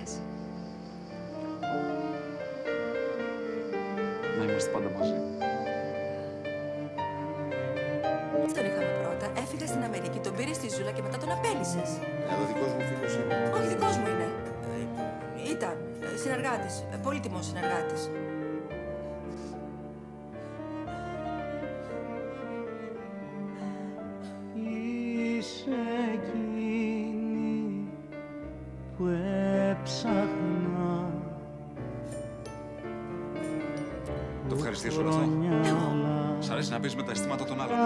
λες. Να είμαστε πάντα μαζί. Τον είχαμε πρώτα. Έφυγα στην Αμερική, τον πήρε στη Ζούλα και μετά τον απέλυσες. Ο δικός μου φίλος είναι. Όχι, δικός μου είναι. Ήταν συνεργάτης, πολύτιμος συνεργάτης. Είσαι εκείνη που έψαχνα. Το ευχαριστήσω όλο αυτό. Εγώ. Σ' αρέσει να παίζεις με τα αισθήματα των άλλων.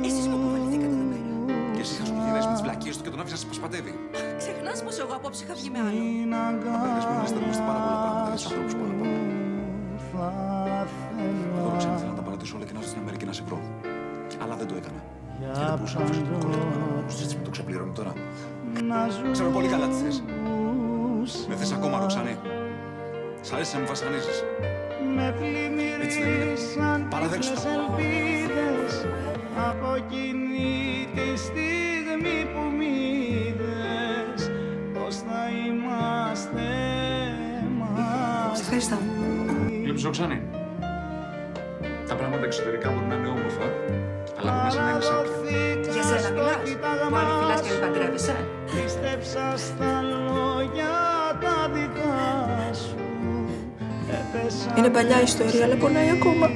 Εσείς μου αποβαληθήκατε εδώ πέρα. Και εσύ είχα σου γυρίσει με τις βλακίες του και τον άφησες να σε προσπατεύει. Ξεχνάς πως εγώ απόψε είχα βγει με άλλο. Μερικές φορές στερούμαστε πάρα πολλά πράγματα για τους ανθρώπους που αγαπάμε. Εγώ Ροξάνη ήθελα να τα παρατήσω όλα και να έρθω στην Αμερική να σε βρω. Αλλά δεν το έκανα. Και δεν μπορούσα να αφήσω τον κολλητό πάνω μου. Έτσι με το ξεπληρώνει τώρα. Ξέρω πολύ καλά τι θες. Με θες ακόμα, Ροξάνη. Σ' αρέσει να με βασανίζεις. Με πλημμυρίσαν τις ελπίδες από εκείνη τη στιγμή που μ' είδες πως θα είμαστε μαζί. Ευχαριστώ. Βλέπεις, Ροξάνη. Τα πράγματα εξωτερικά μπορεί να είναι όμορφα, αλλά από μέσα να είναι σάπια. Για σένα μιλάς, που άλλη φυλάς και δεν παντρεύεσαι. Πίστεψα στα λόγια τα δικά σου. Είναι παλιά ιστορία, αλλά πονάει ακόμα.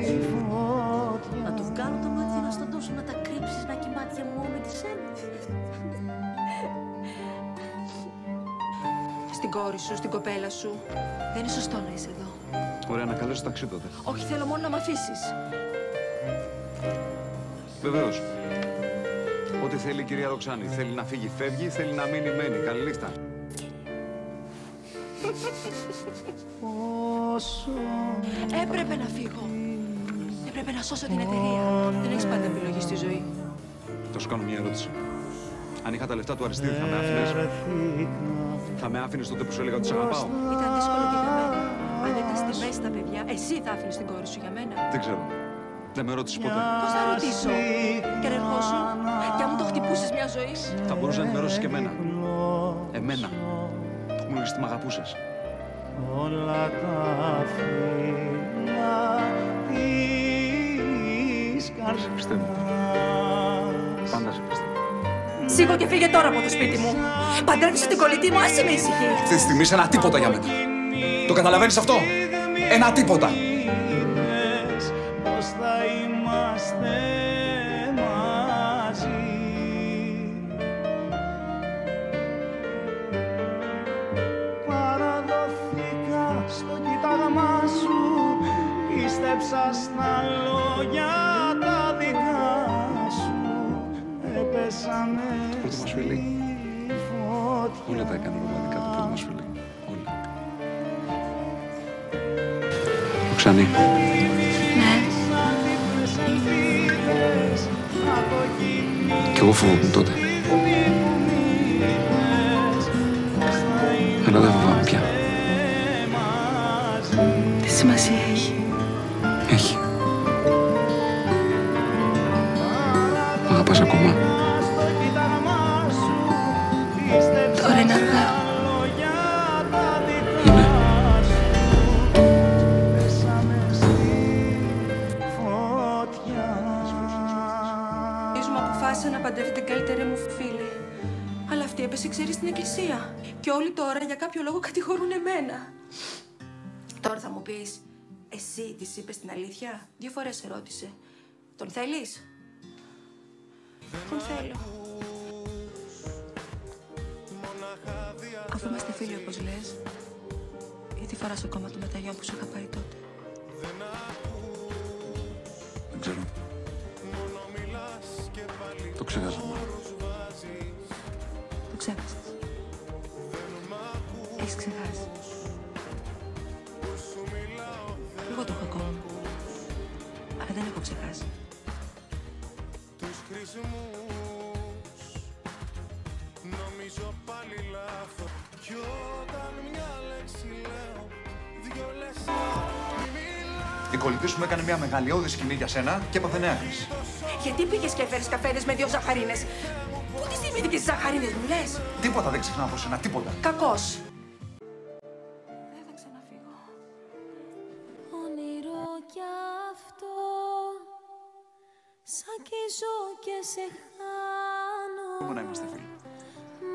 Να του βγάλω το μάτι να στον δώσω, να τα κρύψεις, να κοιμάται μόνο με τη σένα. Στην κόρη σου, στην κοπέλα σου. Δεν είναι σωστό να είσαι εδώ. Ωραία, να καλέσω ταξί τότε. Όχι, θέλω μόνο να μ' αφήσεις. Βεβαίως. Ό,τι θέλει η κυρία Ροξάνη. Θέλει να φύγει, φεύγει. Θέλει να μείνει, μένει. Καλή νύχτα. Έπρεπε να φύγω. Έπρεπε να σώσω την εταιρεία. Δεν έχεις πάντα επιλογή στη ζωή. Θα σου κάνω μια ερώτηση. Αν είχα τα λεφτά του Αριστείδη, θα με άφηνες? Θα με άφηνες τότε που σου έλεγα ότι σ' αγαπάω? Ήταν δύσκολο και για μένα. Αν δεν ήταν στη μέση τα παιδιά, εσύ θα άφηνες την κόρη σου για μένα. Δεν ξέρω. Δεν με ρώτησες ποτέ. Πώς θα ρωτήσω? Και αν ερχόσουν, κι αν μου το χτυπούσες μια ζωή. Θα μπορούσε να ενημερώσεις και εμένα. Εμένα. Που μου έλεγες τι μ' αγαπούσες. Όλα τα φύλλα της Σε πιστεύω. καρδιάς. Πάντα σε πιστεύω. Σήκω και φύγε τώρα από το σπίτι μου. Παντρεύεσαι την κολλητή μου, άσε με ησυχή. Αυτή τη στιγμή είσαι ένα τίποτα για μένα. Το καταλαβαίνεις αυτό? Ένα τίποτα. Πως θα είμαστε μαζί. Παραδοθήκα στο κοίταγμά σου. Πίστεψα στα λόγια τα δικά σου. Έπεσαμε Πρώτο μας φιλί. στη φωτιά. Όλα τα έκανε ρομαντικά το πρώτο μας φιλί. Όλα. Ροξάνη. Ναι. Κι εγώ φοβόμουν τότε. Αλλά δεν φοβάμαι πια. Τι σημασία έχει. Έχει. Μ' αγαπάς ακόμα? Τώρα είναι αργά. Είναι. Μου αποφάσισα να παντρεύει την καλύτερη μου φίλη. Αλλά αυτή έπεσε, ξέρεις, στην εκκλησία. Και όλοι τώρα για κάποιο λόγο κατηγορούν εμένα. Τώρα θα μου πεις, εσύ της είπες την αλήθεια? 2 φορές σε ρώτησε. Τον θέλεις? Τον θέλω. Αφού είμαστε φίλοι όπως λες, γιατί φοράς ακόμα το μεταγιό που σου είχα πάρει τότε? Δεν ξέρω. Το ξέχασα. Το ξέχασες. Έχεις ξεχάσει. Εγώ το έχω ακόμα. Αλλά δεν έχω ξεχάσει. Νομίζω πάλι λάθος. Κι όταν μια λέξη λέω, 2 λέξεις. Η κολλητή σου μου έκανε μια μεγαλειώδη σκηνή για σένα και έπαθε νέα κρίση. Γιατί πήγες και έφερες καφέδες με 2 ζαχαρίνες? Πού τις θυμήθηκες τις ζαχαρίνες μου, λες? Τίποτα δεν ξεχνάω από σένα, τίποτα. Κακός. κι αυτό, σαν κι ζω και σε χάνω. Μπορούμε να είμαστε φίλοι.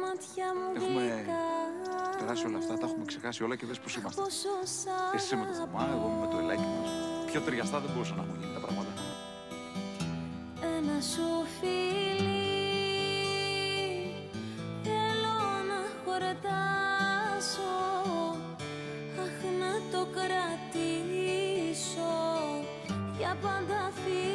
Μάτια μου Έχουμε γλυκά, περάσει όλα αυτά, τα έχουμε ξεχάσει όλα και δες πώς είμαστε. πόσο Εσύ είσαι με το Θωμά, εγώ με το Ελάκι μας. Πιο ταιριαστά δεν μπορούσαν να έχουν γίνει τα πράγματα. ένα σου φιλί, θέλω να χορτάσω, αχ να το κρατήσω, για πάντα φίλοι.